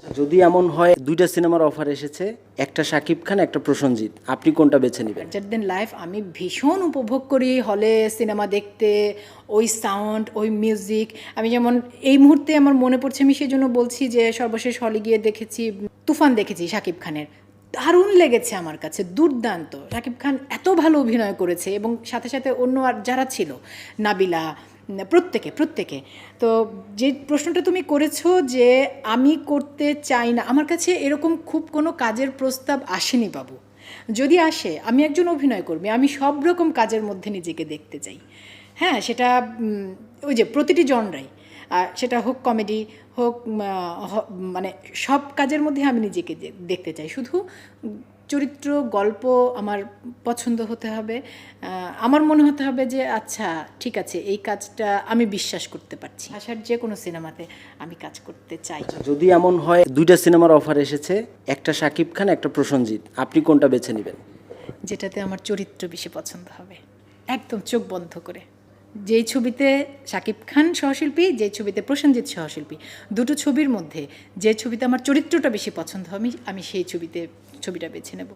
যদি এমন হয় দুইটা সিনেমার অফার এসেছে, একটা শাকিব খান একটা প্রসেনজিৎ, আপনি কোনটা বেছে নেবেন? লার্জার দেন লাইফ আমি ভীষণ উপভোগ করি হলে সিনেমা দেখতে, ওই সাউন্ড, ওই মিউজিক। আমি যেমন এই মুহূর্তে আমার মনে পড়ছে, আমি সেই জন্য বলছি যে সর্বশেষ হলে গিয়ে দেখেছি তুফান, দেখেছি শাকিব খানের। দারুণ লেগেছে আমার কাছে, দুর্দান্ত। শাকিব খান এত ভালো অভিনয় করেছে এবং সাথে সাথে অন্য আর যারা ছিল, নাবিলা, প্রত্যেকে। তো যে প্রশ্নটা তুমি করেছো যে আমি করতে চাই না, আমার কাছে এরকম খুব কোনো কাজের প্রস্তাব আসেনি বাবু। যদি আসে, আমি একজন অভিনয় কর্মী, আমি সব রকম কাজের মধ্যে নিজেকে দেখতে চাই। হ্যাঁ, সেটা ওই যে প্রতিটি জনরাই, সেটা হোক কমেডি, হোক মানে সব কাজের মধ্যে আমি নিজেকে দেখতে চাই। শুধু চরিত্র, গল্প আমার পছন্দ হতে হবে। আমার মনে হতে হবে যে আচ্ছা ঠিক আছে, এই কাজটা আমি বিশ্বাস করতে পারছি। আসার যে কোনো সিনেমাতে আমি কাজ করতে চাই। যদি এমন হয় দুইটা সিনেমার অফার এসেছে, একটা শাকিব খান একটা প্রসেনজিৎ, আপনি কোনটা বেছে নেবেন? যেটাতে আমার চরিত্র বেশি পছন্দ হবে, একদম চোখ বন্ধ করে। যেই ছবিতে শাকিব খান সহশিল্পী, যেই ছবিতে প্রসেনজিৎ সহশিল্পী, দুটো ছবির মধ্যে যে ছবিতে আমার চরিত্রটা বেশি পছন্দ হবে, আমি সেই ছবিটা বেছে নেব।